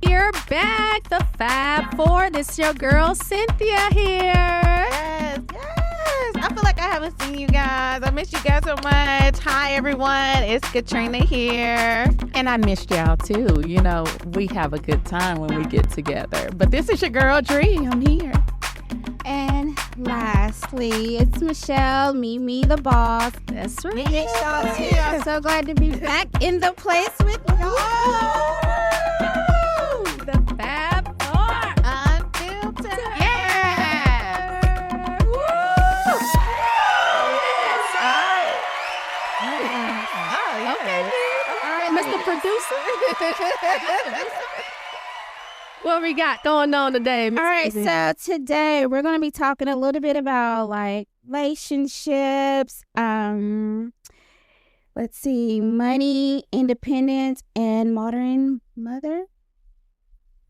You're back, the Fab Four. This is your girl, Cynthia here. Yes. I feel like I haven't seen you guys. I miss you guys so much. Hi, everyone. It's Katrina here. And I missed y'all too. You know, we have a good time when we get together. But this is your girl, Dree. I'm here. And lastly, it's Michelle, Mimi the boss. That's right. I'm so glad to be back in the place with y'all. The Fab Four. Unfiltered. Yeah. Woo. Okay, Mr. Producer. What we got going on today? All right, so today we're going to be talking a little bit about like relationships, let's see, money, independence, and modern mother.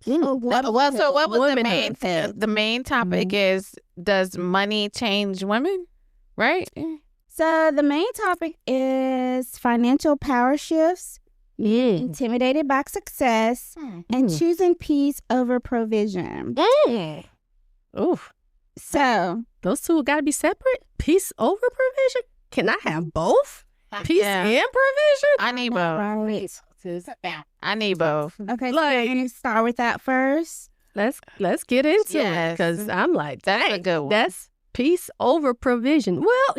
So what was Womanhood. the main topic is, does money change women? Right? So the main topic is financial power shifts, intimidated by success, and choosing peace over provision. Oof. So Those two got to be separate? Peace over provision? Can I have both? Peace and provision? I need both. right. I need both. Okay, so Like- we're going to start with that first. Let's get into it, Yes. because I'm like, That's a dang, good one. that's peace over provision. Well,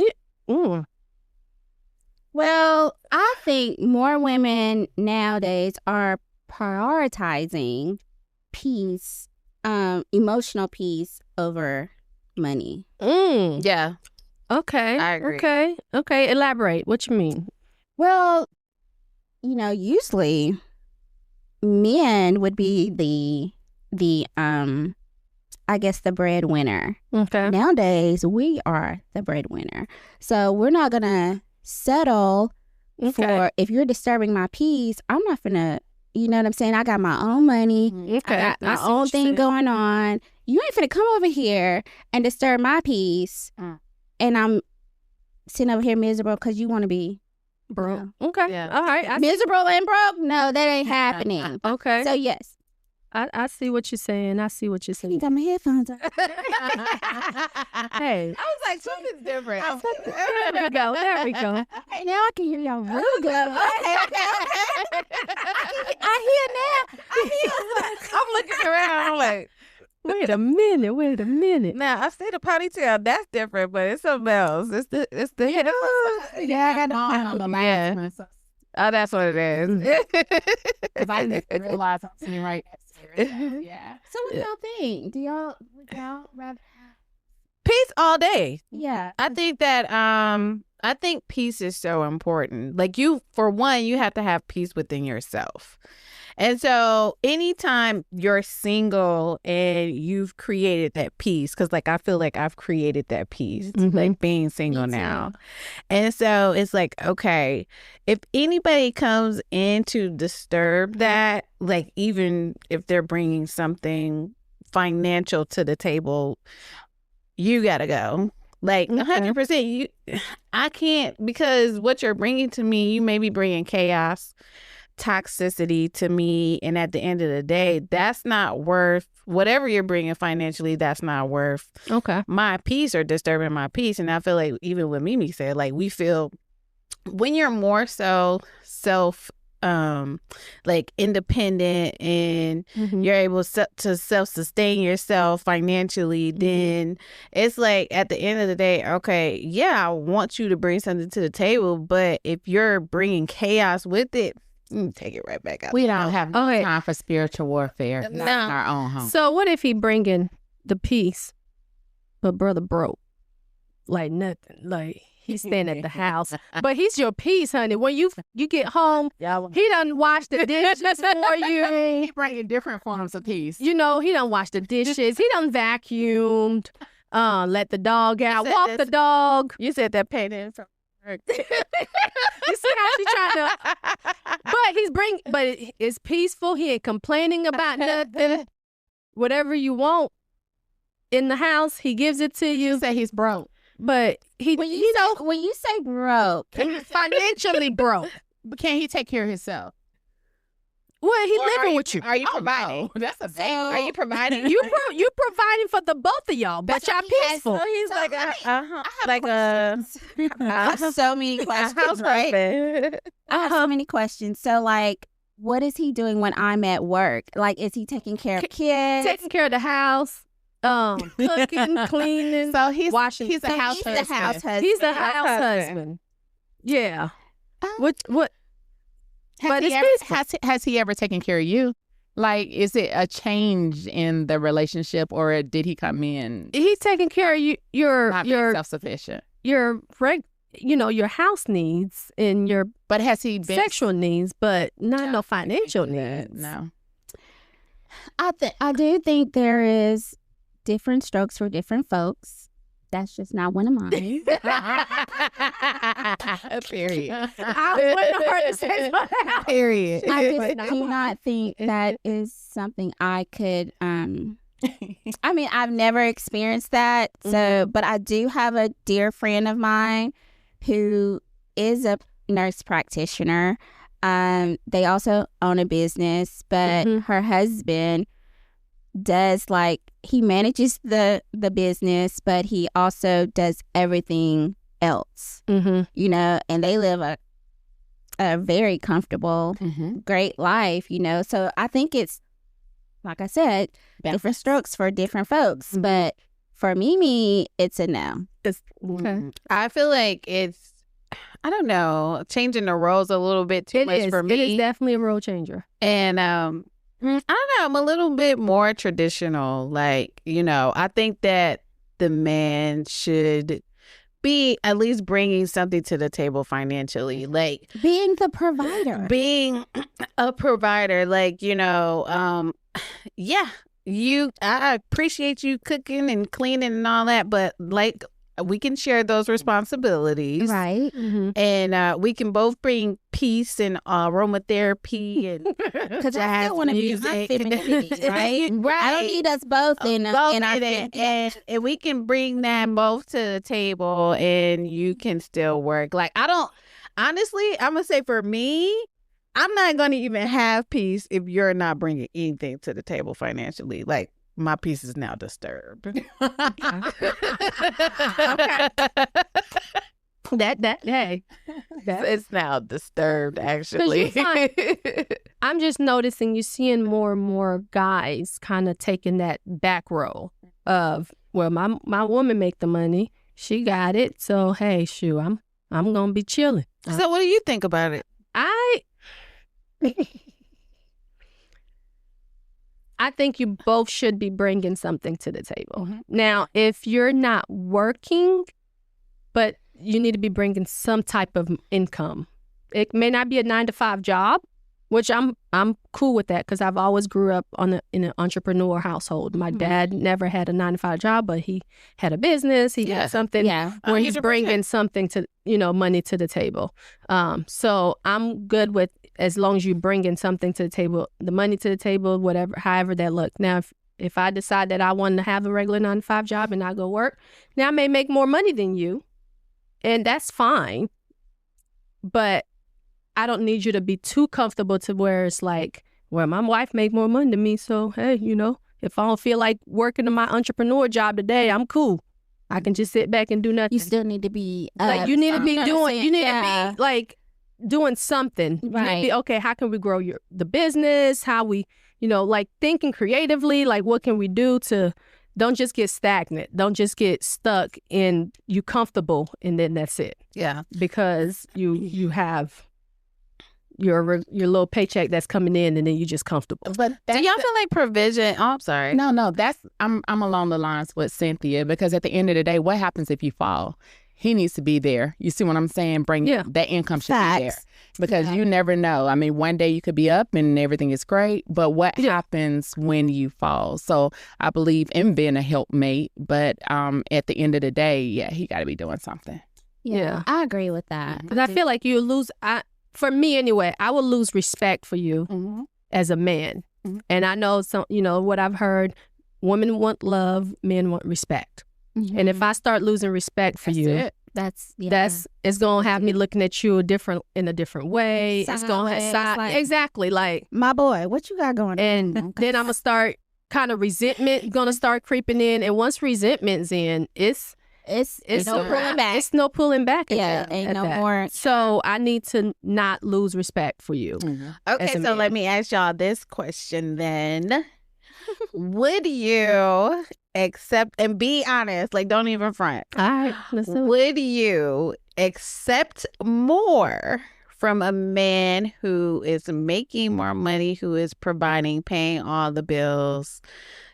Well, I think more women nowadays are prioritizing peace, emotional peace over money. Yeah, Okay. I agree. Okay. Elaborate. What you mean? Well, you know, usually men would be the I guess the breadwinner. Okay. Nowadays, we are the breadwinner. So we're not going to settle for, if you're disturbing my peace, I'm not finna, you know what I'm saying? I got my own money. Okay. I got my see own what you're thing saying. going on. You ain't finna come over here and disturb my peace. And I'm sitting over here miserable because you want to be Bro. No. Okay. Yeah. All right. miserable and broke. No, that ain't happening. Okay. So yes, I see what you're saying. I see what you're you saying. got my headphones on. Hey. I was like, something's different. There we go. There we go. Hey, now I can hear y'all real good. Okay. I hear now. I'm looking around. I'm like, Wait a minute. now I see the ponytail. That's different, but it's something else. It's the Yeah, I got on the last one. So, Oh, that's what it is. because I didn't realize I'm sitting right next to her. Yeah. So what y'all think? Would y'all rather have? Peace all day. Yeah. I think that I think peace is so important. Like, for one, you have to have peace within yourself. And so anytime you're single and you've created that peace, because like I feel like I've created that peace, like being single Me too. now. And so it's like, okay, if anybody comes in to disturb that, like even if they're bringing something financial to the table, you gotta go. Like 100%. I can't, because what you're bringing to me, you may be bringing chaos, toxicity to me, and at the end of the day, that's not worth whatever you're bringing financially. That's not worth my peace or disturbing my peace. And I feel like even what Mimi said, like we feel when you're more so self like independent and you're able to self-sustain yourself financially, then it's like at the end of the day, okay, yeah, I want you to bring something to the table, but if you're bringing chaos with it, take it right back out. We don't have Okay. time for spiritual warfare. Not No. in our own home. So what if he bringing the peace, but brother broke? Like nothing. Like he's staying at the house, but he's your peace, honey. When you get home, Y'all, he done wash the dishes for you. he bringing different forms of peace. You know, he done wash the dishes. He done vacuumed. Let the dog out. said Walk this- the dog. You said that pain in from her. You see how she trying to? But it's peaceful. He ain't complaining about nothing. Whatever you want in the house, he gives it to you. You say he's broke. But he, When you say broke, he's financially broke. But can he take care of himself? Well, he Or living with you. Are you providing? That's a big. Are you providing? You providing for the both of y'all, but y'all peaceful. So he's like I have so many questions, right? I have so many questions. So, like, what is he doing when I'm at work? Like, is he taking care of kids? Taking care of the house, cooking, cleaning, So he's washing. he's a house He's the husband. house husband. He's the house husband. Yeah. What? But it's peaceful. Has he ever taken care of you? Like, is it a change in the relationship, or did he come in He's taking care of you, your self-sufficient? your house needs and your But has he been sexual needs, but not no financial needs. No. I do think there is different strokes for different folks. That's just not one of mine. Period. I was waiting on her to say something. Period. I just do not think that is something I could. I mean, I've never experienced that. So, but I do have a dear friend of mine who is a nurse practitioner. They also own a business, but her husband does, like, he manages the business, but he also does everything else, you know, and they live a very comfortable, great life, you know. So I think it's, like I said, different strokes for different folks. But for Mimi, it's a no. I feel like it's, I don't know, changing the roles a little bit too much for me. It is definitely a role changer. And I don't know, I'm a little bit more traditional. Like, you know, I think that the man should be at least bringing something to the table financially. Like, Being the provider. being a provider, like, you know, yeah, I appreciate you cooking and cleaning and all that, but, like, we can share those responsibilities. Right. And we can both bring peace and aromatherapy and Because I still want to be femininity, right? Right. I don't need us both in our and we can bring that both to the table, and you can still work. Like, I don't, honestly, I'm going to say for me, I'm not going to even have peace if you're not bringing anything to the table financially. Like, my peace is now disturbed. Hey, It's now disturbed, actually. I'm just noticing you're seeing more and more guys kind of taking that back row of, well, my woman make the money, she got it, so hey, shoot, I'm gonna be chilling. So, what do you think about it? I think you both should be bringing something to the table. Now, if you're not working, but you need to be bringing some type of income. It may not be a 9-to-5 job, which I'm cool with that because I've always grew up in an entrepreneur household. My dad never had a 9-to-5 job, but he had a business. He had something where he's bringing something to, money to the table. So I'm good with, as long as you bring in something to the table, the money to the table, whatever, however that look. Now, if I decide that I want to have a regular 9-to-5 job and I go work, now I may make more money than you, and that's fine. But I don't need you to be too comfortable to where it's like, well, my wife make more money than me, so hey, if I don't feel like working in my entrepreneur job today, I'm cool. I can just sit back and do nothing. You still need to be like, you need to be doing. You need to be like doing something. Right. Okay, how can we grow the business? How we, like thinking creatively. Like, what can we do to? Don't just get stagnant. Don't just get stuck in you comfortable and then that's it. Yeah, because you have your little paycheck that's coming in and then you just comfortable. But do y'all feel like provision? Oh, I'm sorry. No, I'm along the lines with Cynthia, because at the end of the day, what happens if you fall? He needs to be there. You see what I'm saying? That income should be there, because you never know. I mean, one day you could be up and everything is great, but what happens when you fall? So I believe in being a helpmate, but at the end of the day, he got to be doing something. Yeah, I agree with that. Because I feel like you lose. For me anyway, I will lose respect for you as a man. And I know what I've heard, women want love, men want respect. And if I start losing respect for you, it's gonna have me looking at you in a different way. It's gonna have like, exactly like my boy, what you got going on? And then I'm gonna start kind of resentment gonna start creeping in, and once resentment's in, it's no pulling back. It's no pulling back. Ain't no more. So I need to not lose respect for you. Okay, so let me ask y'all this question then. Would you accept, and be honest, like don't even front. All right, would you accept more from a man who is making more money, who is providing, paying all the bills,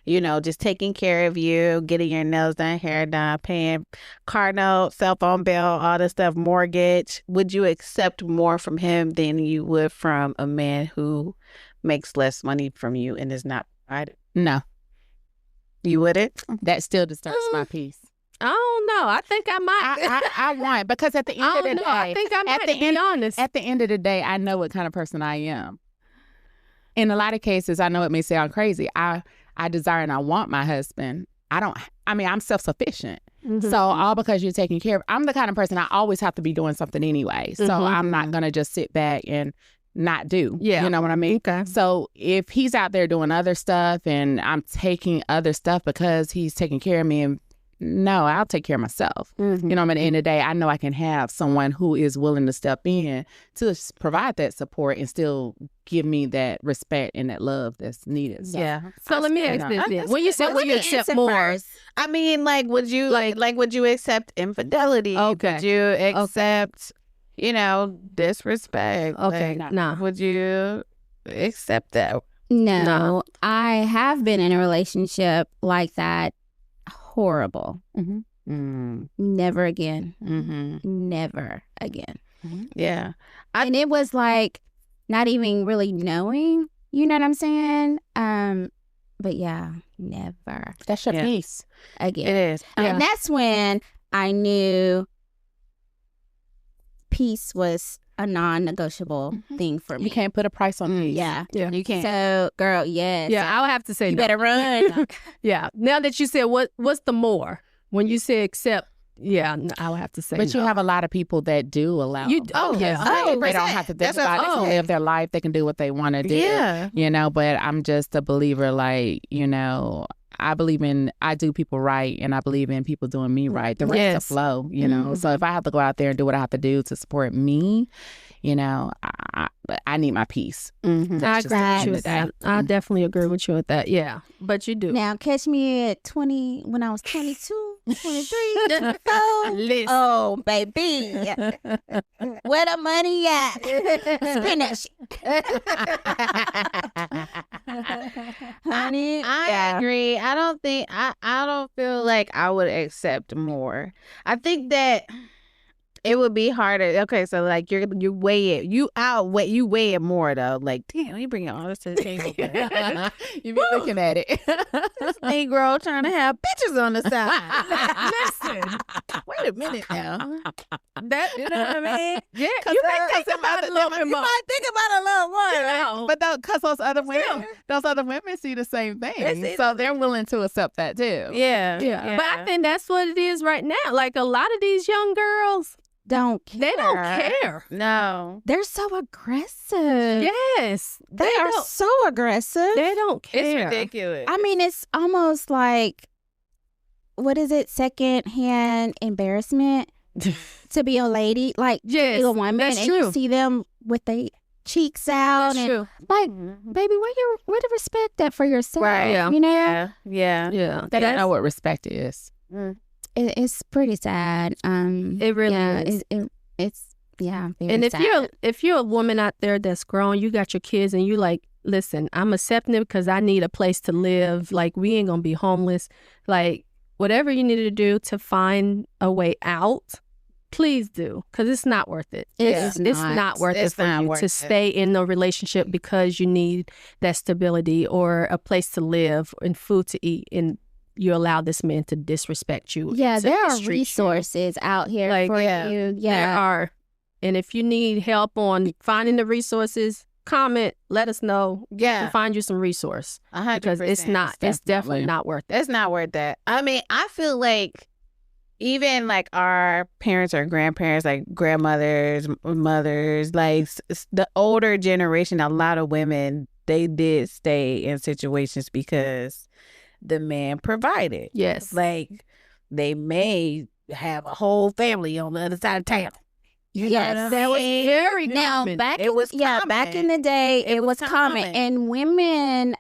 you know, just taking care of you, getting your nails done, hair done, paying car note, cell phone bill, all this stuff, mortgage? Would you accept more from him than you would from a man who makes less money from you and is not provided? No. You wouldn't? That still disturbs my peace. I don't know. I think I might. I want, because at the end of the day, I think I might, to be honest. At the end of the day, I know what kind of person I am. In a lot of cases, I know it may sound crazy. I desire and I want my husband. I'm self-sufficient. Mm-hmm. So all because you're taking care of, I'm the kind of person I always have to be doing something anyway. So I'm not going to just sit back and not do. Yeah. You know what I mean? Okay. So if he's out there doing other stuff and I'm taking other stuff because he's taking care of me, and no, I'll take care of myself. Mm-hmm. You know, at the end of the day, I know I can have someone who is willing to step in to provide that support and still give me that respect and that love that's needed. So let me ask this then. When you say will you accept more? I mean, like, would you like would you accept infidelity? Okay. Would you accept, you know, disrespect? Okay. Like, nah. Would you accept that? No. I have been in a relationship like that. Horrible. Never again. Never again. Yeah. And it was like not even really knowing, you know what I'm saying? But yeah, never. That's your peace. Again. It is. And that's when I knew peace was a non-negotiable thing for me. You can't put a price on peace. Yeah. You can't. So, girl, yes. Yeah, I'll have to say you no. better run. Yeah. Now that you said what's the more? When you say accept, I'll have to say But no. you have a lot of people that do allow. You yeah. They don't have to think about it. They can live their life. They can do what they want to do. Yeah. You know, but I'm just a believer, like, you know, I do people right, and I believe in people doing me right. The rest will flow, you know. So if I have to go out there and do what I have to do to support me, you know, I need my peace. I agree with you with that. I definitely agree with you with that. Yeah, but you do. Now, catch me at 20, when I was 22, 23, 24. Oh, baby. Where the money at? Spend that shit. Honey. I agree. I don't feel like I would accept more. I think that it would be harder. Okay, so like you weigh it more though. Like, damn, you bringing all this to the table. You be looking at it. This Negro trying to have bitches on the side. Listen, wait a minute now. That, you know what I mean? Yeah, you might think about it a little bit more. You might think about it a little more. But because those other women see the same thing, so they're willing to accept that too. Yeah. But I think that's what it is right now. Like a lot of these young girls don't care. They don't care. No. They're so aggressive. Yes. They are so aggressive. They don't care. It's ridiculous. I mean, it's almost like, what is it? Secondhand embarrassment to be a lady. Like, yes, a woman. That's and true. You see them with their cheeks out. That's true. Like, baby, where to respect that for yourself? Right. Yeah. You know? Yeah. They don't know what respect is. It's pretty sad. It really is. It's very and sad. if you're a woman out there that's grown, you got your kids, and you like, listen, I'm accepting it because I need a place to live. Like, we ain't gonna be homeless. Like, whatever you need to do to find a way out, please do, because it's not worth it. It's not worth it for you to stay in a relationship because you need that stability or a place to live and food to eat, and you allow this man to disrespect you. Yeah, there are resources out here for you. Yeah, there are. And if you need help on finding the resources, comment, let us know. Yeah, to find you some resource. 100%. Because it's definitely not worth it. It's not worth that. I mean, I feel like even like our parents or grandparents, like grandmothers, mothers, like the older generation, a lot of women, they did stay in situations because the man provided. Yes. Like they may have a whole family on the other side of town. Yes, that was very common. back It was back in the day, it was common. common. And women,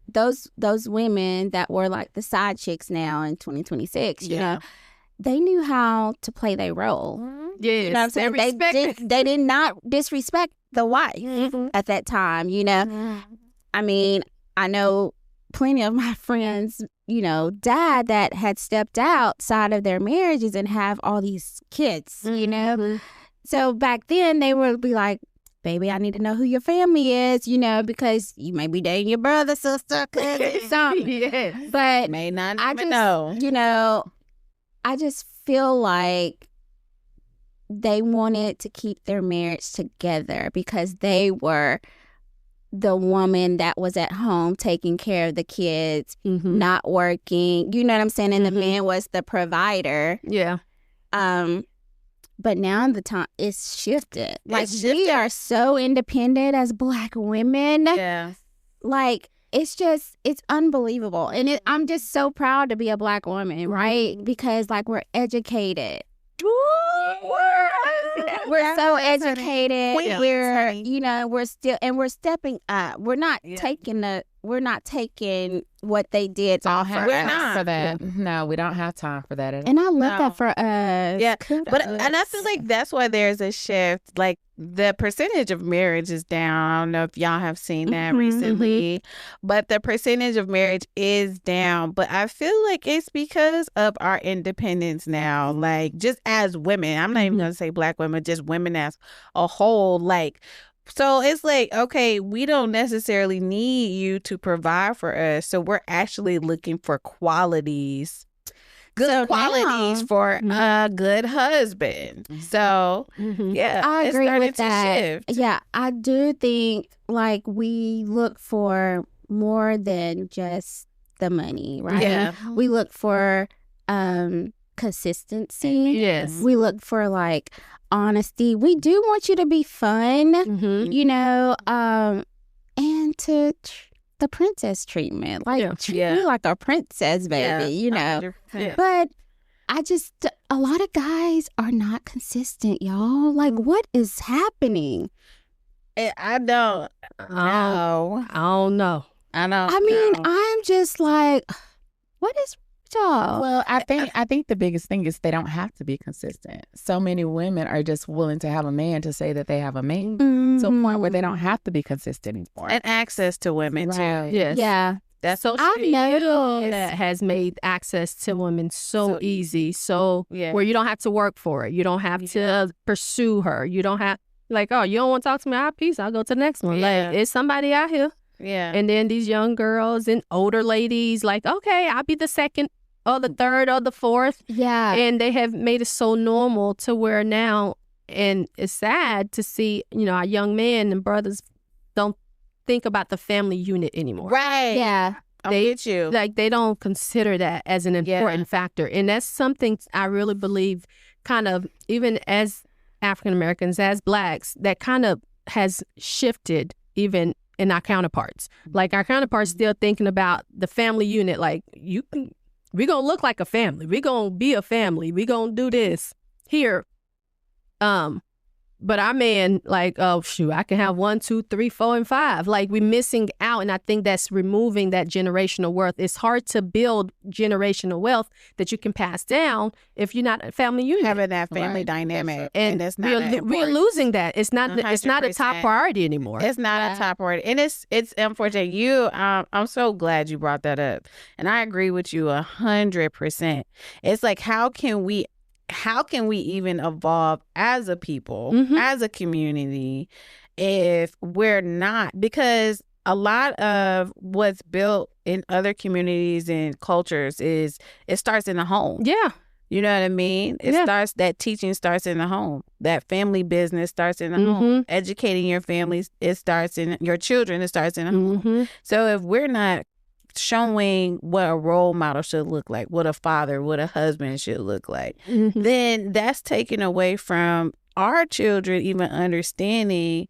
those women that were like the side chicks now in 2026, you know, they knew how to play their role. Yes, You know what I'm saying? They did not disrespect the wife at that time, you know. I mean, I know plenty of my friends, you know, dad that had stepped outside of their marriages and have all these kids, you know. So back then they would be like, baby, I need to know who your family is, you know, because you may be dating your brother, sister, cousin, something. Yes. But May not I even just, know. you know, I just feel like they wanted to keep their marriage together because they were the woman that was at home taking care of the kids, not working. You know what I'm saying? And the man was the provider. Yeah. But now the time it's shifted. Like we are so independent as Black women. Yeah. Like it's unbelievable. And I'm just so proud to be a Black woman, right? Because like we're educated. We're so educated. We're, you know, we're stepping up. We're not taking what they did off for We're us. not for that. No, we don't have time for that. And I love that for us. Yeah, Kudos. and I feel like that's why there's a shift. Like the percentage of marriage is down. I don't know if y'all have seen that recently, but the percentage of marriage is down. But I feel like it's because of our independence now. Like just as women, I'm not even gonna say Black women, just women as a whole. Like. So it's like, okay, we don't necessarily need you to provide for us. So we're actually looking for qualities, good qualities for a good husband. So, yeah, I agree with that. Shift. Yeah, I do think like we look for more than just the money, right? Yeah. We look for consistency. Yes. We look for like honesty. We do want you to be fun, you know, and to the princess treatment. Like, treat me like a princess, baby, you know. 100%. But a lot of guys are not consistent, y'all. Like, what is happening? I don't know. I don't know. I don't I mean, know. I'm just like, what is y'all? Well, I think the biggest thing is they don't have to be consistent. So many women are just willing to have a man to say that they have a man to a point where they don't have to be consistent anymore. And access to women, too. Yes. Yeah. That's Social I've media noticed that has made access to women so easy. So where you don't have to work for it. You don't have to pursue her. You don't have, like, oh, you don't want to talk to me? Peace. I'll go to the next one. Like, it's somebody out here. Yeah. And then these young girls and older ladies, like, okay, I'll be the second or the third or the fourth. Yeah. And they have made it so normal to where now, and it's sad to see, you know, our young men and brothers don't think about the family unit anymore. Right. Yeah. I'm with you. Like, they don't consider that as an important factor. And that's something I really believe kind of, even as African Americans, as Blacks, that kind of has shifted even in our counterparts. Like, our counterparts still thinking about the family unit. Like, we gonna look like a family. We gonna be a family. We gonna do this here. But our man, like, oh, shoot, I can have 1, 2, 3, 4, and 5. Like, we're missing out. And I think that's removing that generational wealth. It's hard to build generational wealth that you can pass down if you're not a family unit. Having that family dynamic. And that's not we're losing that. It's not a top priority anymore. It's not a top priority. And it's unfortunate. I'm so glad you brought that up. And I agree with you 100%. It's like, how can we even evolve as a people, as a community, if we're not? Because a lot of what's built in other communities and cultures it starts in the home. Yeah. You know what I mean? That teaching starts in the home. That family business starts in the home. Educating your families, it starts in your children, it starts in the home. So if we're not showing what a role model should look like, what a father, what a husband should look like, then that's taken away from our children even understanding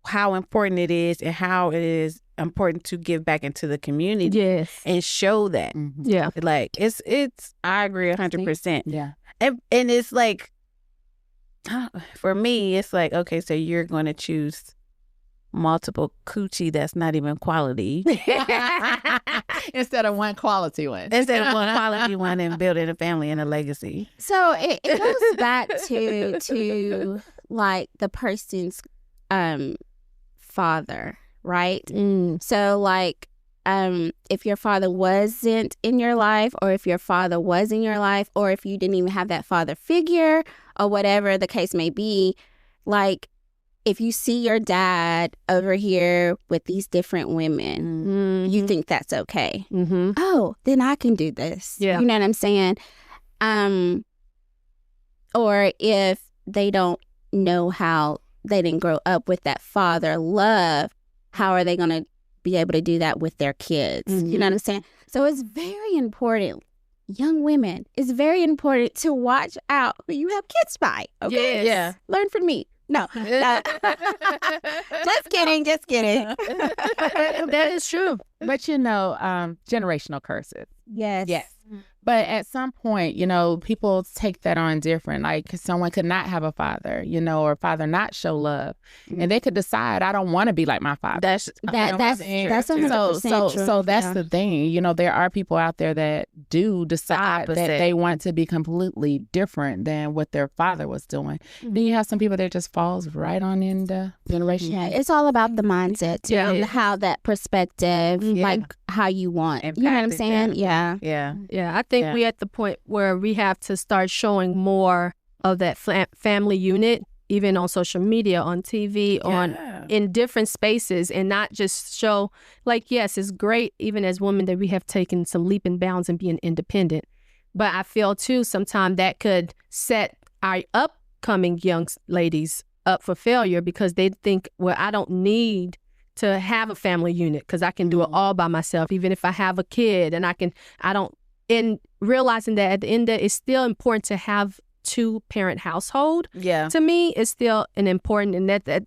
how important it is and how it is important to give back into the community. Yes. And show that. Yeah. Like it's I agree 100%. Yeah. And it's like, for me, it's like, okay, so you're going to choose multiple coochie that's not even quality Instead of one quality one. instead of one quality one and building a family and a legacy. So it goes back to like the person's father, right? So like if your father wasn't in your life, or if your father was in your life, or if you didn't even have that father figure, or whatever the case may be, like if you see your dad over here with these different women, you think that's okay. Oh, then I can do this. Yeah. You know what I'm saying? Or if they don't know how, they didn't grow up with that father love, how are they going to be able to do that with their kids? You know what I'm saying? So it's very important, young women, it's very important to watch out who you have kids by. Okay? Yes. Yeah. Learn from me. No. Just kidding. That is true. But generational curses. Yes. Yes. But at some point, people take that on different. Like someone could not have a father, or father not show love, and they could decide, I don't want to be like my father. That's 100% true. So that's the thing. There are people out there that do decide that they want to be completely different than what their father was doing. Then you have some people that just falls right on into generation. Yeah, it's all about the mindset too, and how that perspective, like how you want. You know what I'm saying? Yeah. I think we're at the point where we have to start showing more of that family unit, even on social media, on TV, in different spaces, and not just show, like, yes, it's great, even as women, that we have taken some leap and bounds and being independent. But I feel, too, sometimes that could set our upcoming young ladies up for failure because they think, well, I don't need to have a family unit because I can do it all by myself, even if I have a kid, and in realizing that at the end of it, it's still important to have two-parent household. Yeah. To me, it's still an important, and that's that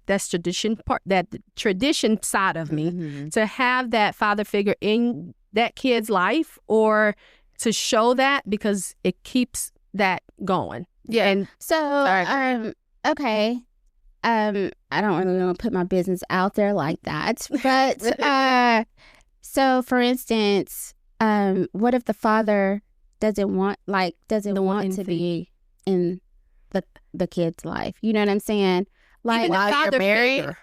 tradition side of me, to have that father figure in that kid's life, or to show that, because it keeps that going. Yeah. And so, okay. I don't really want to put my business out there like that, but so for instance, what if the father doesn't want to be in the kid's life? You know what I'm saying? Like, while you're married,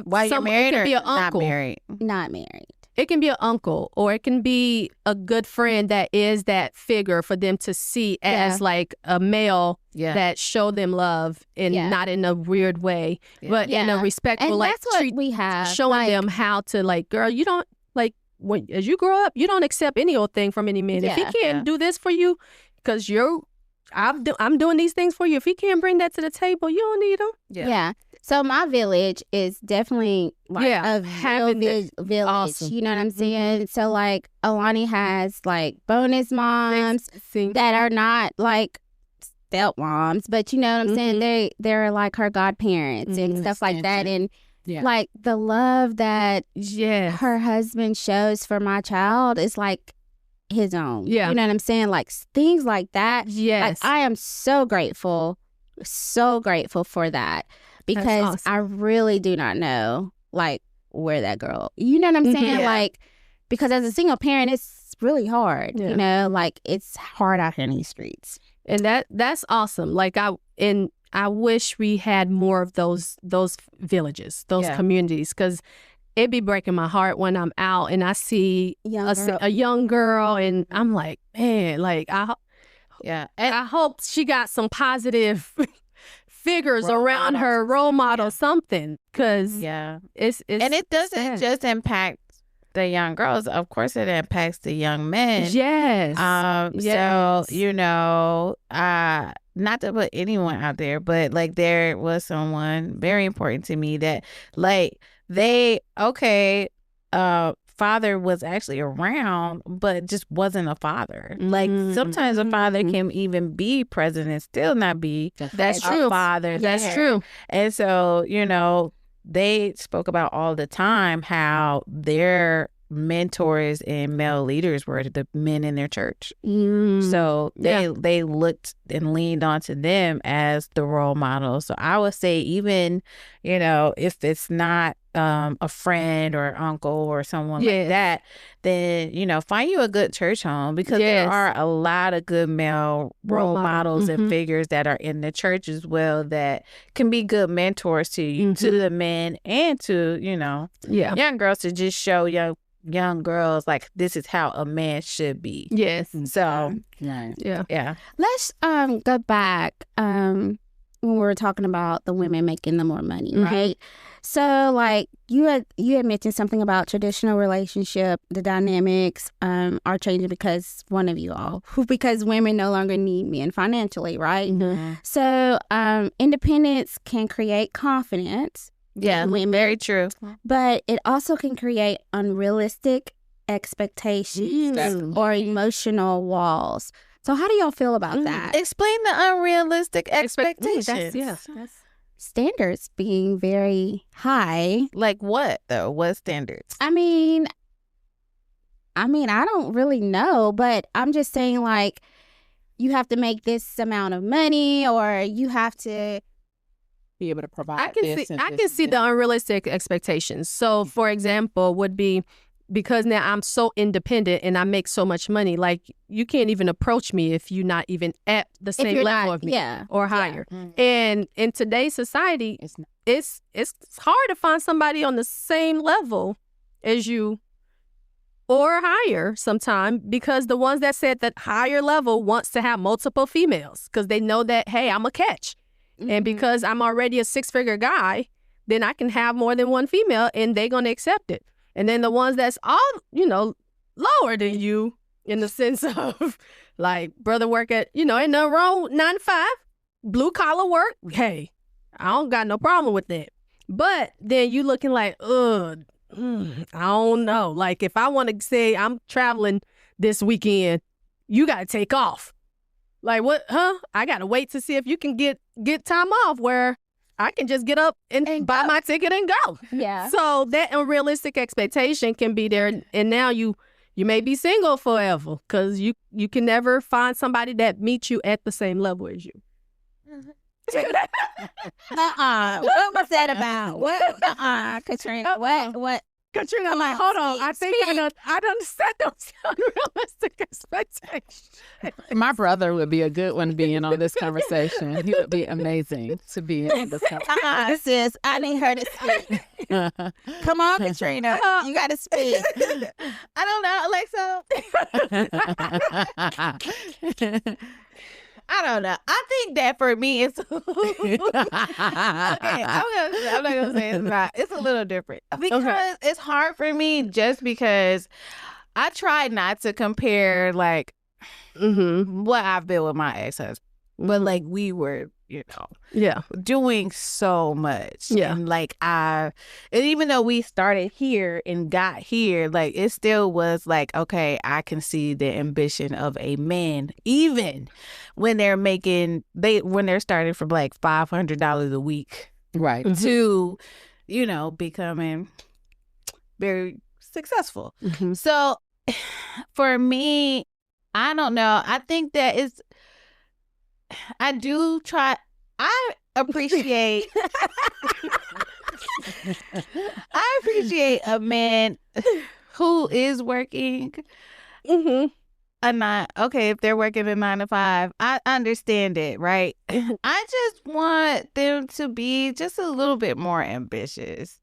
while you're married, or not married? Not married. It can be an uncle, or it can be a good friend that is that figure for them to see as like a male that show them love, and not in a weird way, but in a respectful, and like, that's what we have, showing them how to, like, girl, you don't, like, as you grow up, you don't accept any old thing from any man. If he can't do this for you, because I'm doing these things for you, if he can't bring that to the table, you don't need him. Yeah. So my village is definitely like a village. Awesome. You know what I'm saying? So like Alani has like bonus moms that are not like step moms, but you know what I'm saying? They're like her godparents and stuff like that. And like the love that her husband shows for my child is like his own. Yeah. You know what I'm saying? Like things like that. Yes. Like, I am so grateful for that, because I really do not know like where that girl, you know what I'm saying? Like, because as a single parent, it's really hard, you know, like it's hard out here in these streets. And that's awesome. Like I wish we had more of those villages, those communities, because it'd be breaking my heart when I'm out and I see a young girl, and I'm like, man, like I hope she got some positive figures around her, role model, something, because it's and it doesn't just impact the young girls. Of course, it impacts the young men. Yes. So not to put anyone out there, but like there was someone very important to me that like father father was actually around, but just wasn't a father. Like sometimes a father can even be present and still not be That's true. a father. That's true. And so, you know, they spoke about all the time how their mentors and male leaders were the men in their church. So they looked and leaned onto them as the role model. So I would say, even, you know, if it's not a friend or uncle or someone like that, then, you know, find you a good church home, because there are a lot of good male role models and figures that are in the church as well that can be good mentors to you, to the men, and to, you know, young girls, to just show young girls, like, this is how a man should be. Yes. So yeah. Let's go back when we were talking about the women making the more money, right? So, like, you had mentioned something about traditional relationship, the dynamics are changing because because women no longer need men financially, right? So independence can create confidence. Yeah, very true. But it also can create unrealistic expectations or emotional walls. So how do y'all feel about that? Explain the unrealistic expectations. That's standards being very high. Like what, though? What standards? I mean, I don't really know, but I'm just saying, like, you have to make this amount of money, or you have to be able to provide. I can see the unrealistic expectations. So, for example, would be, because now I'm so independent and I make so much money, like, you can't even approach me if you're not even at the same level of me or higher. And in today's society, it's hard to find somebody on the same level as you or higher sometime, because the ones that said that higher level wants to have multiple females because they know that, hey, I'm a catch. And because I'm already a 6-figure guy, then I can have more than one female and they're going to accept it. And then the ones that's all, you know, lower than you, in the sense of, like, brother work at, you know, ain't nothing wrong with 9 to 5, blue collar work. Hey, I don't got no problem with that. But then you looking like, I don't know. Like, if I want to say I'm traveling this weekend, you got to take off. Like, what, I got to wait to see if you can get time off where I can just get up and buy my ticket and go. Yeah. So that unrealistic expectation can be there. And now you may be single forever because you can never find somebody that meets you at the same level as you. What was that about? What? Katrina, what? Katrina, I'm like, hold on. I think I understand those unrealistic expectations. My brother would be a good one to be in on this conversation. He would be amazing to be in this conversation. Sis, I need her to speak. Come on, Katrina. You got to speak. I don't know. I don't know. I think that for me, it's okay. I'm not gonna say it's not. It's a little different because it's hard for me, just because I try not to compare, like, what I've been with my ex-husband, but, like, we were, you know, doing so much, and, like, and even though we started here and got here, like, it still was like, okay, I can see the ambition of a man, even when they're starting from, like, $500 a week, right, to, you know, becoming very successful. So for me, I don't know. I think that I appreciate a man who is working if they're working a 9 to 5, I understand it, right? I just want them to be just a little bit more ambitious.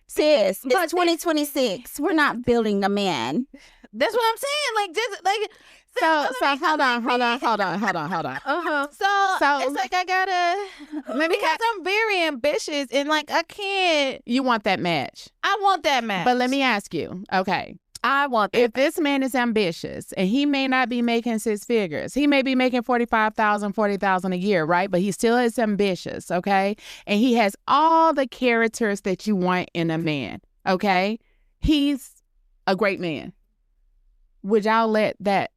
Sis, it's 2026. We're not building a man. That's what I'm saying. Like, just like. So hold on. So it's like I gotta, because I'm very ambitious and, like, I can't. You want that match. I want that match. But let me ask you, okay. I want that. If this man is ambitious and he may not be making 6 figures, he may be making $45,000, $40,000 a year, right? But he still is ambitious, okay? And he has all the characters that you want in a man, okay? He's a great man, would y'all let that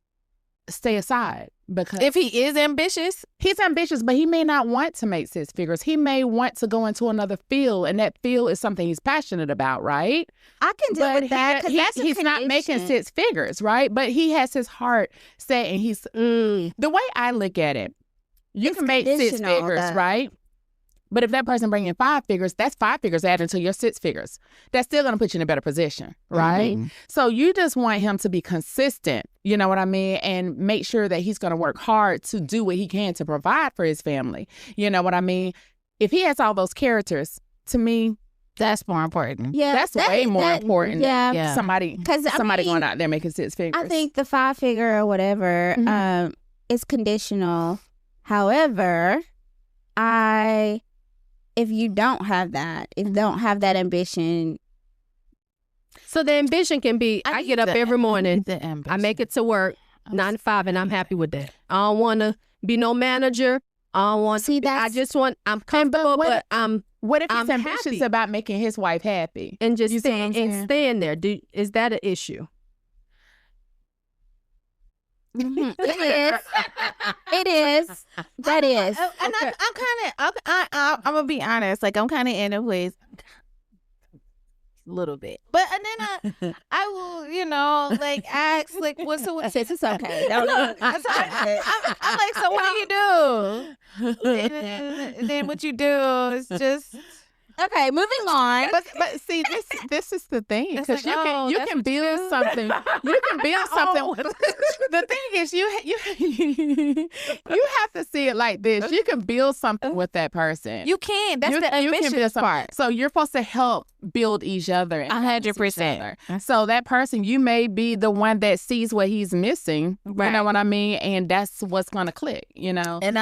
stay aside? Because if he is ambitious, he's ambitious, but he may not want to make 6 figures. He may want to go into another field, and that field is something he's passionate about, right? I can deal with that because he's not making 6 figures, right? But he has his heart set, and he's the way I look at it. You can make 6 figures, right? But if that person bringing in 5 figures, that's 5 figures added to your 6 figures. That's still going to put you in a better position, right? Mm-hmm. So you just want him to be consistent, you know what I mean? And make sure that he's going to work hard to do what he can to provide for his family. You know what I mean? If he has all those characters, to me, that's more important. Yeah, that's way more important. Yeah. Somebody going out there making 6 figures. I think the 5 figure or whatever is conditional. However, if you don't have that, if you don't have that ambition. So the ambition can be, I get up every morning, I make it to work, 9 to 5, and I'm happy with that. I don't want to be no manager. I don't want to, I'm comfortable, but what if he's ambitious about making his wife happy? And just staying there. Is that an issue? It is. That is. And okay. I'm gonna be honest. Like, I'm kind of in a place, a little bit, but and then I will, like, ask, like, what's the? It's okay. I'm like, so what do you do? And then what you do is just. Okay, moving on. But see, this is the thing, because you can build something. You can build something. The thing is, you have to see it like this. You can build something with that person. You can. That's the ambitious part. So you're supposed to help build each other. 100%. So that person, you may be the one that sees what he's missing. Right. You know what I mean? And that's what's gonna click. You know. And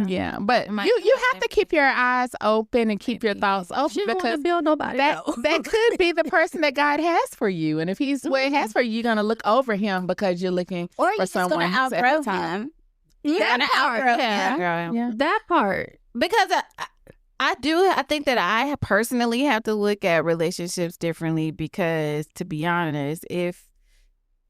yeah. But you have to keep your eyes open and keep your thoughts open, because build nobody that could be the person that God has for you. And if he's what he has for you, you're gonna look over him because you're looking for someone to outgrow him. You're gonna outgrow him. Yeah. That part. Because I think that I personally have to look at relationships differently, because, to be honest, if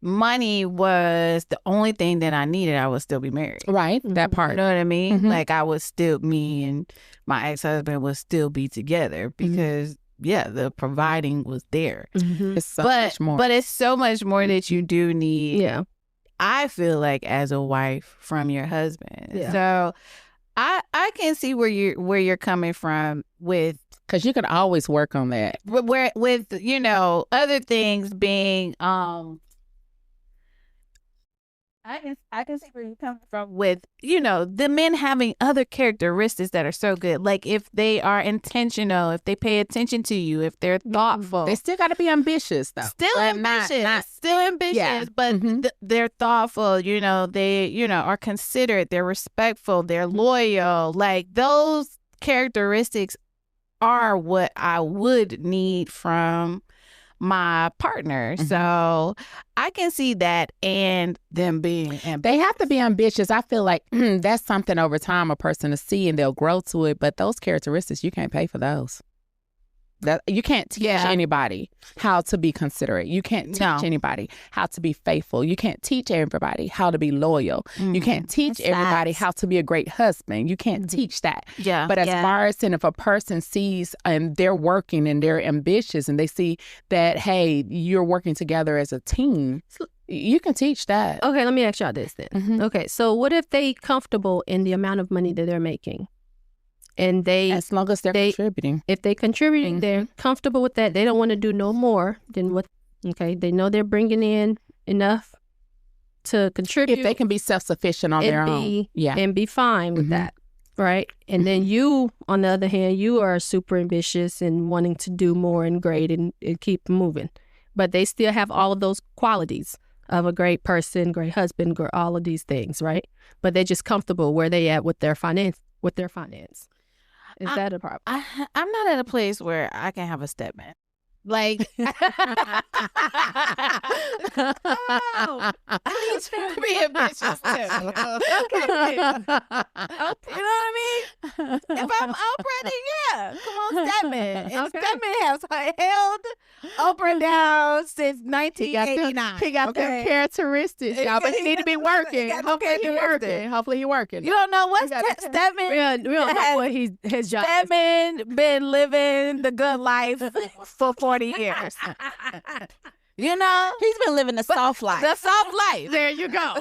money was the only thing that I needed, I would still be married. Right. That part. You know what I mean? Mm-hmm. Like, I would still, me and my ex-husband would still be together, because the providing was there. Mm-hmm. It's so much more. But it's so much more that you do need. Yeah. I feel like, as a wife, from your husband. Yeah. So I can see where you're coming from with, because you can always work on that. With other things being I can see where you're coming from with, the men having other characteristics that are so good. Like, if they are intentional, if they pay attention to you, if they're thoughtful. They still got to be ambitious, though. Still ambitious, but they're thoughtful. They, are considerate. They're respectful. They're loyal. Like, those characteristics are what I would need from my partner. Mm-hmm. So I can see that, and them being ambitious. They have to be ambitious. I feel like that's something over time a person to see, and they'll grow to it. But those characteristics, you can't pay for those. You can't teach anybody how to be considerate. You can't teach anybody how to be faithful. You can't teach everybody how to be loyal. Mm-hmm. You can't teach everybody how to be a great husband. You can't teach that. Yeah. But as far as, and if a person sees and they're working and they're ambitious, and they see that, hey, you're working together as a team, you can teach that. Okay, let me ask y'all this then. Mm-hmm. Okay, so what if they comfortable in the amount of money that they're making? And as long as they're contributing. If they're contributing, they're comfortable with that. They don't want to do no more than what, they know they're bringing in enough to contribute. If they can be self-sufficient on their own. And be fine with that, right? And then you, on the other hand, you are super ambitious and wanting to do more and great and keep moving. But they still have all of those qualities of a great person, great husband, all of these things, right? But they're just comfortable where they at with their finance. Is that a problem? I'm not at a place where I can have a stepman. Like, I need you to be ambitious too. Okay. You know what I mean? If I'm Oprah, then yeah. Come on, Stedman. And Stedman has held Oprah down since 1989. He got them characteristics, y'all, but he need to be working. Hopefully he working. You don't know what Stedman. We don't know what his job. Stedman been living the good life for 40 years. You know, He's been living the soft life. the soft life. There you go.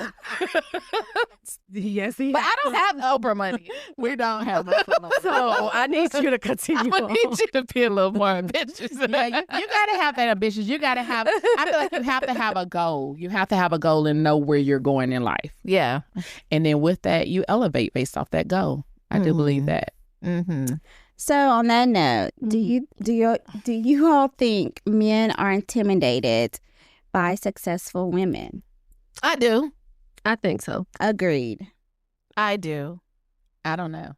Yes, he. But I don't have Oprah money. We don't have Oprah money. So I need you to continue. I need you to be a little more ambitious. Yeah, you gotta have that ambition. You gotta have. I feel like you have to have a goal. You have to have a goal and know where you're going in life. Yeah. And then with that, you elevate based off that goal. I do believe that. Mm-hmm. So on that note, do you all think men are intimidated by successful women? I do. I think so. Agreed. I do. I don't know.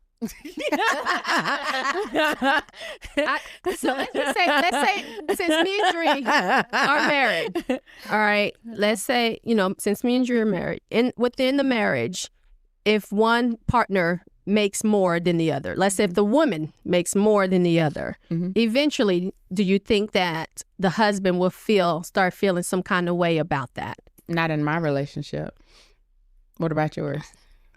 So let's say since me and Dree are married, all right. Let's say since me and Dree are married, within the marriage, if one partner makes more than the other, let's say if the woman makes more than the other, eventually, do you think that the husband will start feeling some kind of way about that? Not in my relationship. What about yours?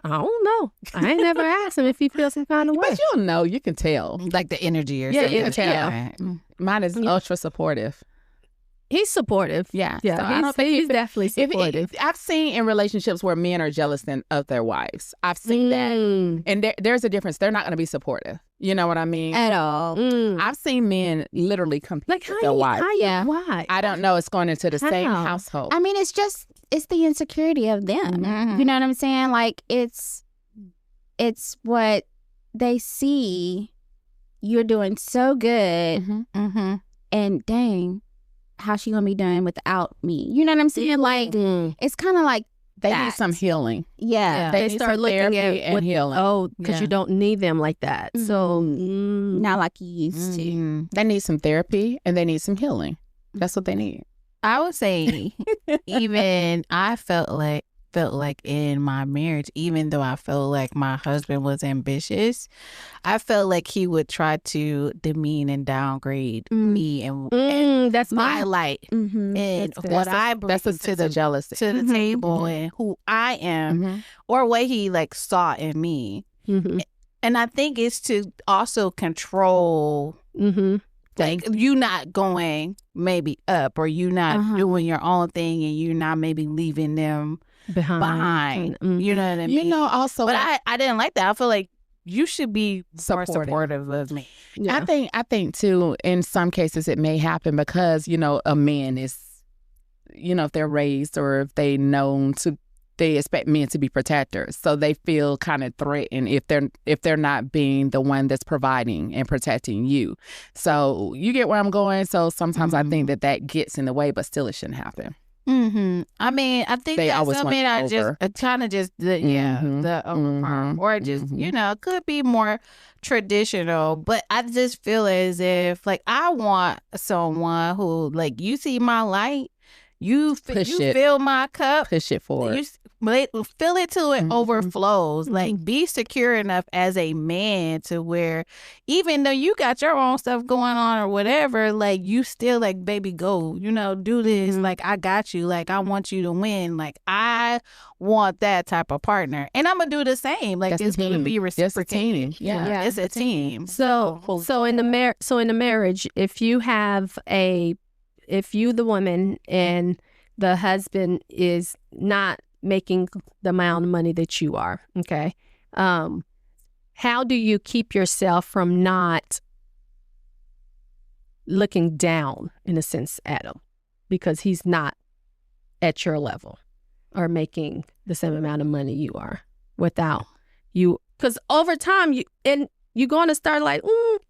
I don't know. I ain't never asked him if he feels some kind of way. But you'll know. You can tell. Like the energy or Yeah, something. you can tell. Right. Mine is ultra supportive. He's supportive. Yeah. Yeah, So I don't think he's definitely supportive. I've seen in relationships where men are jealous of their wives. I've seen that. And there's a difference. They're not going to be supportive. You know what I mean? At all. I've seen men literally compete Like with their wives. Why? I don't know. It's going into the same How? household. I mean, it's the insecurity of them. You know what I'm saying? Like it's what they see. You're doing so good, and dang, how's she gonna be doing without me? You know what I'm saying? Like it's kind of like They that. need some healing. Yeah. They need start some looking therapy at and healing. Oh, because Yeah. you don't need them like that. So Not like you used to. They need some therapy and they need some healing. That's what they need. I would say even I felt like in my marriage, even though I felt like my husband was ambitious, I felt like he would try to demean and downgrade me and that's my light and what I bring to the jealousy. to the table and who I am or what he like saw in me. And I think it's to also control like you not going maybe up or you not doing your own thing and you not maybe leaving them behind. You know what I mean? You know, also, but I didn't like that. I feel like you should be more supportive of me. Yeah. I think too, in some cases it may happen because, a man is, if they're raised or if they expect men to be protectors. So they feel kind of threatened if they're not being the one that's providing and protecting you. So you get where I'm going. So sometimes I think that gets in the way, but still it shouldn't happen. I mean, I think They that's always something want I just kind of just the or just it could be more traditional, but I just feel as if like I want someone who like you see my light, you fill my cup, push it forward. You fill it till it overflows. Like be secure enough as a man to where even though you got your own stuff going on or whatever, like you still like, baby, go, do this. Like I got you. Like I want you to win. Like I want that type of partner. And I'm gonna do the same. Like it's gonna be reciprocated. Yeah, it's a team. So in the marriage, if you the woman and the husband is not making the amount of money that you are, okay, how do you keep yourself from not looking down in a sense at him because he's not at your level or making the same amount of money you are without you? Because over time you're going to start like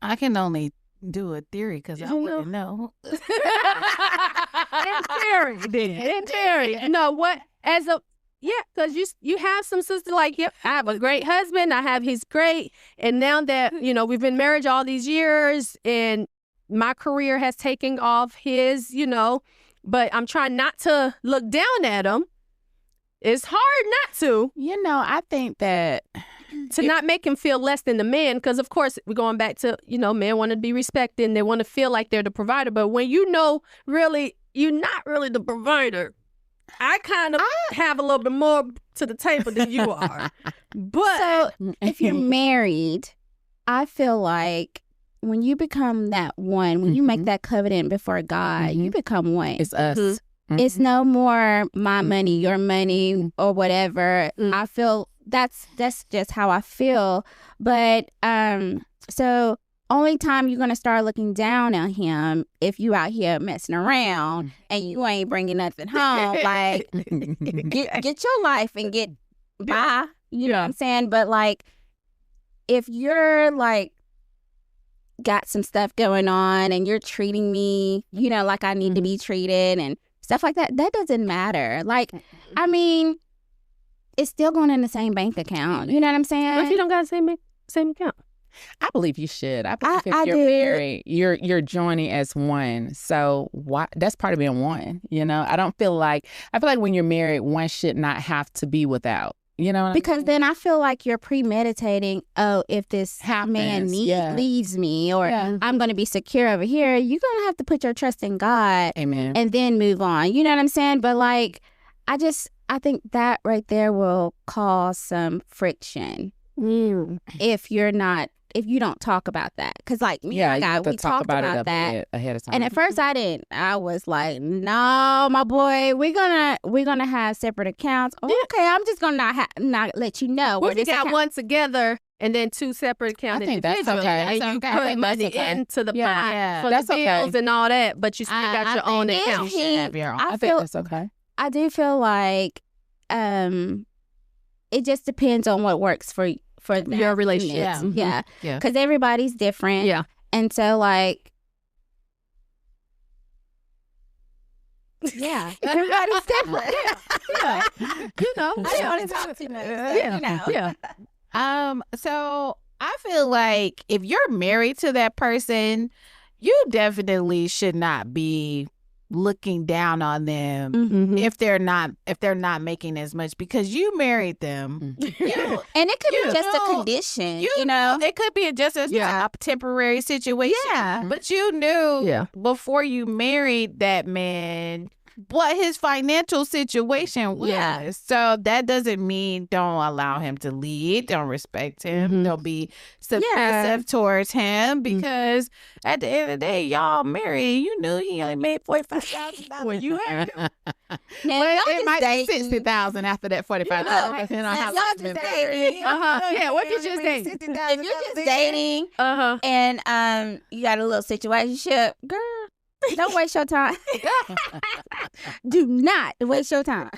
I can only do a theory because I wouldn't know. In theory. No, what because you have some sister like, yep, I have a great husband. He's great. And now that, we've been married all these years and my career has taken off his, but I'm trying not to look down at him. It's hard not to. You know, I think that To not make him feel less than the man, because of course we're going back to, men want to be respected and they want to feel like they're the provider. But when really, you're not really the provider. I kind of have a little bit more to the table than you are. But So if you're married, I feel like when you become that one, when you make that covenant before God, you become one. it's us. Mm-hmm. It's no more my money, your money, or whatever. I feel that's just how I feel. But so only time you're gonna start looking down on him if you out here messing around and you ain't bringing nothing home. Like get your life and get by. You know what I'm saying? But like if you're like got some stuff going on and you're treating me, like I need to be treated and stuff like that, that doesn't matter. Like, I mean, it's still going in the same bank account. You know what I'm saying? What if you don't got the same account? I believe you should. I believe if I you're do. married, you're joining as one. So that's part of being one. I feel like when you're married, one should not have to be without. Because then I feel like you're premeditating, if this man leaves me or I'm going to be secure over here, you're going to have to put your trust in God. Amen. And then move on. You know what I'm saying? But like, I think that right there will cause some friction if you don't talk about that. Because like me and my guy, we talked about that ahead of time. And at first I didn't. I was like, no, my boy, we're gonna have separate accounts. Oh, okay, I'm just gonna not let you know. What if you got one together and then two separate accounts? I think that's okay. And you put money into the pot for the bills and all that, but you still got your own account. I think that's okay. I do feel like it just depends on what works for your relationship. Yeah. Because everybody's different. Yeah. And so like, yeah, everybody's different. Yeah. I don't want to talk too much. Yeah. So I feel like if you're married to that person, you definitely should not be looking down on them if they're not making as much, because you married them. And it could be just a condition, it could be just a temporary situation. But you knew before you married that man what his financial situation was. So that doesn't mean don't allow him to lead, don't respect him, don't be submissive towards him, because at the end of the day, y'all married. You knew he only made $45,000 when you had him. It might be $60,000 after that $45,000. Y'all just dating. Yeah, what you just dating? If you're just dating and you got a little situationship, girl, don't waste your time. Do not waste your time.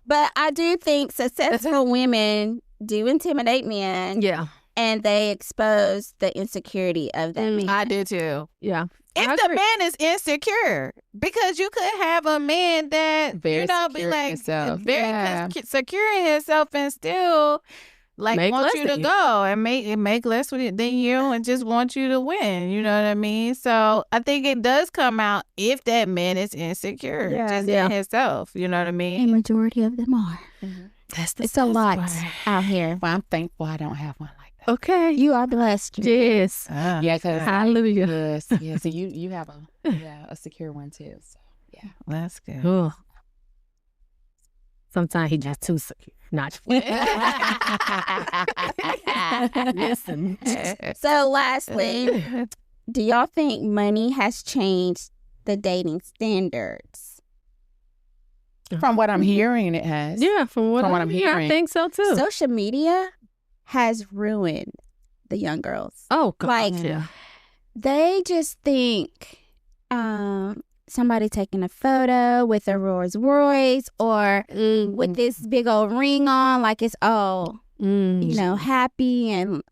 But I do think successful women do intimidate men. Yeah. And they expose the insecurity of that man. I do too. Yeah. If the man is insecure, because you could have a man that very be like himself. very secure in himself and still want you to go and make less with it than you and just want you to win. You know what I mean? So I think it does come out if that man is insecure in himself. You know what I mean? A majority of them are. It's a lot out here. Well, I'm thankful I don't have one like that. Okay. You are blessed. Yes. Yeah, because hallelujah. Yes. Yeah. So you have a secure one too. So yeah, that's good. Oh. Sometimes he just too secure. Not. Listen. So lastly, do y'all think money has changed the dating standards? From what I'm hearing, it has. Yeah, from what I'm hearing, I think so too. Social media has ruined the young girls. Oh, God. Like, they just think somebody taking a photo with a Rolls Royce or with this big old ring on, like it's all, happy and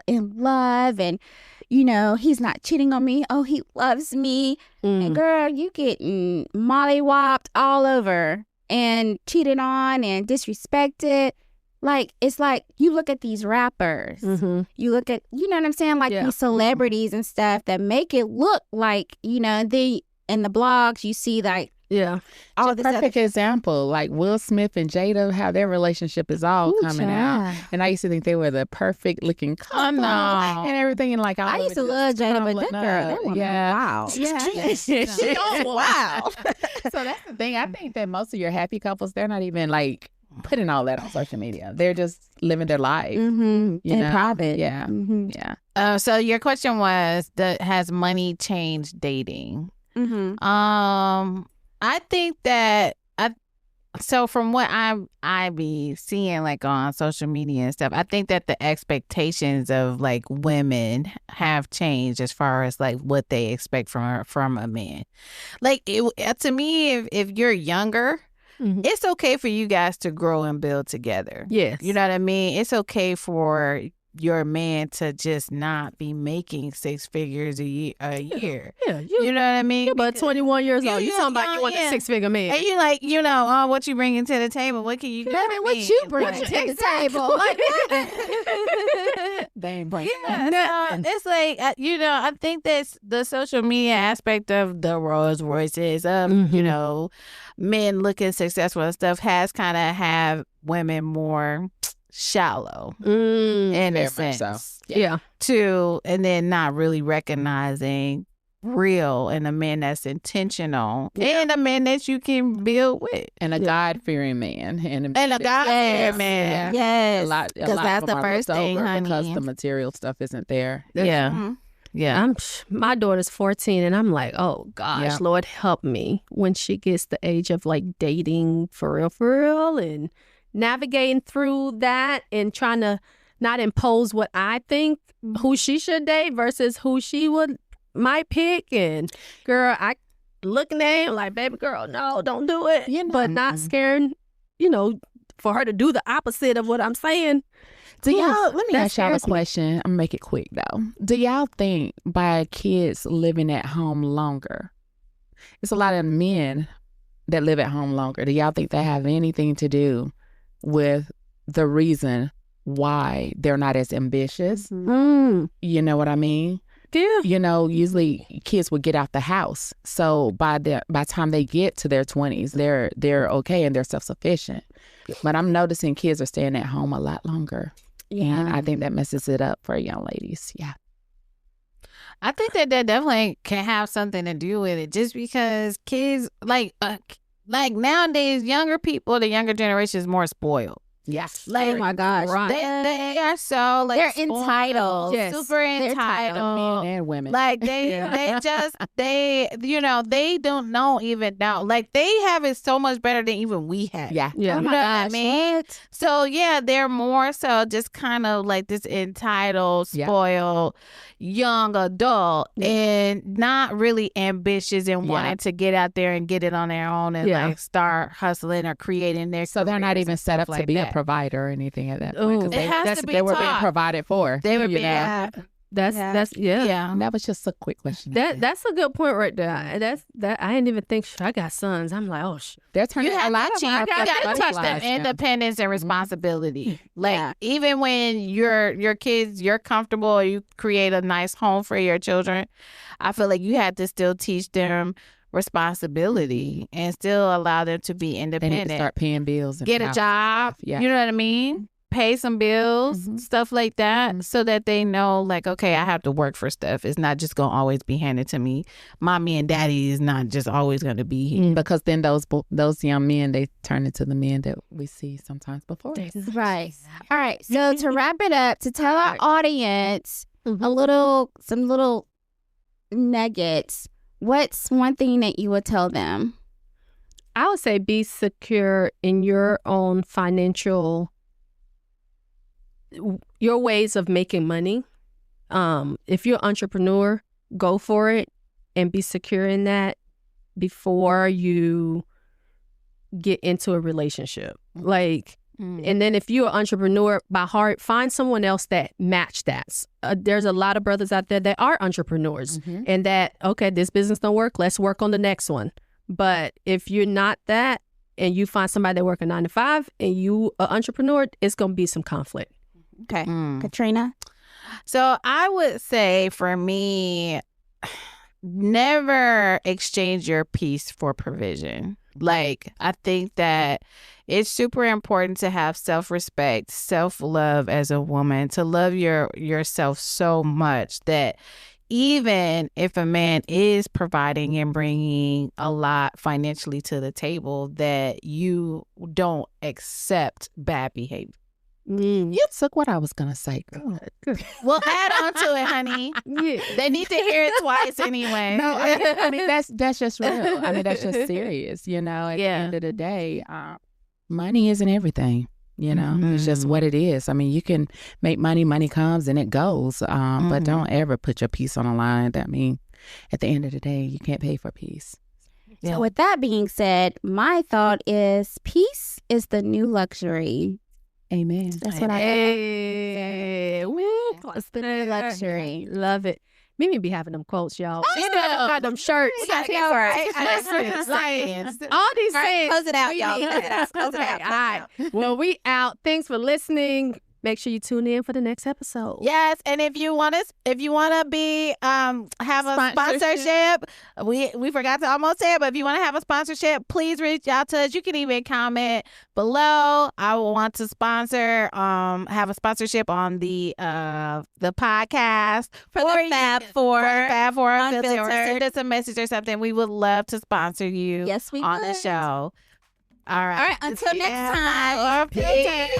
in love, and he's not cheating on me. Oh, he loves me. And girl, you getting mollywopped all over and cheated on and disrespected. Like, it's like you look at these rappers, you look at, you know what I'm saying? Like these celebrities and stuff that make it look like, you know, in the blogs, you see like, all this perfect example, like Will Smith and Jada, how their relationship is all coming out. And I used to think they were the perfect looking couple and everything. And like, I used to love Jada, but that girl, that woman, wow. Wow. So that's the thing. I think that most of your happy couples, they're not even like putting all that on social media. They're just living their life. In private. Yeah. Yeah. So your question was, has money changed dating? I think that so from what I be seeing like on social media and stuff, I think that the expectations of like women have changed as far as like what they expect from a man. Like to me, if you're younger, it's okay for you guys to grow and build together. Yes. You know what I mean? It's okay for your man to just not be making 6 figures a year. Yeah. You know what I mean? Yeah, but 21 years old, you talking about you want a 6-figure man. And you like, you know, what you bringing to the table? What can you do? What you bring to the table? They ain't bringing it's like, you know, I think that's the social media aspect of the Rolls Royces, of, you know, men looking successful and stuff has kind of have women more shallow in a sense. So. Too, and then not really recognizing real and a man that's intentional and a man that you can build with. And a God-fearing man. And a God-fearing man. Yes. Because that's the first thing, honey. Because the material stuff isn't there. Yeah. My daughter's 14 and I'm like, oh gosh, Lord help me when she gets the age of like dating for real and navigating through that and trying to not impose what I think who she should date versus who she might pick. And girl, I looking at him like, baby girl, no, don't do it. You know, but not scaring, you know, for her to do the opposite of what I'm saying. Do y'all, let me ask y'all a question. I'm gonna make it quick though. Do y'all think by kids living at home longer, it's a lot of men that live at home longer. Do y'all think they have anything to do with the reason why they're not as ambitious? You know what I mean? Yeah. You know, usually kids would get out the house. So by the time they get to their 20s, they're okay and they're self-sufficient. But I'm noticing kids are staying at home a lot longer. Yeah. And I think that messes it up for young ladies. Yeah. I think that definitely can have something to do with it, just because kids like nowadays, younger people, the younger generation is more spoiled. Yes. Like, oh my gosh. Right. They are so like they're entitled. Yes. Super entitled. Men and women. Like they you know, they don't know even now. Like they have it so much better than even we have. Yeah. Oh my gosh. What I mean? So yeah, they're more so just kind of like this entitled, spoiled young adult and not really ambitious and wanting to get out there and get it on their own and like start hustling or creating their so they're not even set up like to be that. A provider or anything at that point. It has to be they were taught. being provided for. They were being That's That was just a quick question. That's a good point right there. I didn't even think I got sons. I'm like, oh shit. They're turning a lot of you gotta teach them independence and responsibility. Like even when your kids, you're comfortable, you create a nice home for your children, I feel like you have to still teach them responsibility and still allow them to be independent. They need to start paying bills and get a job. Yeah. You know what I mean? Pay some bills, stuff like that, so that they know, like, okay, I have to work for stuff. It's not just going to always be handed to me. Mommy and daddy is not just always going to be here. Because then those young men, they turn into the men that we see sometimes before. Right. All right. So to wrap it up, to tell our audience some little nuggets, what's one thing that you would tell them? I would say be secure in your own financial, your ways of making money. If you're an entrepreneur, go for it and be secure in that before you get into a relationship. Like, and then if you're an entrepreneur by heart, find someone else that match that. There's a lot of brothers out there that are entrepreneurs and that, okay, this business don't work. Let's work on the next one. But if you're not that, and you find somebody that work a 9 to 5 and you an entrepreneur, it's going to be some conflict. Okay. Katrina? So I would say for me, never exchange your peace for provision. Like, I think that it's super important to have self-respect, self-love as a woman, to love yourself so much that even if a man is providing and bringing a lot financially to the table, that you don't accept bad behavior. You took what I was going to say. Good. Well, add on to it, honey. Yeah. They need to hear it twice anyway. No, I mean that's just real. I mean, that's just serious, you know. At the end of the day, money isn't everything, you know. It's just what it is. I mean, you can make money comes and it goes, but don't ever put your peace on the line. I mean, at the end of the day, you can't pay for peace. Yeah. So with that being said, my thought is peace is the new luxury. Amen. That's what I It's the new luxury. Love it. Mimi be having them quotes, y'all. She got them shirts. All these sayings. Close it out, y'all. Close it out. All right. Well, we out. Thanks for listening. Make sure you tune in for the next episode. Yes, and if you want to be have a sponsorship, we forgot to almost say it, but if you want to have a sponsorship, please reach out to us. You can even comment below. I will want to sponsor have a sponsorship on the podcast for the Fab Four Unfiltered, or send us a message or something. We would love to sponsor you. Yes, we on would. the show. All right. Until next time. Peace.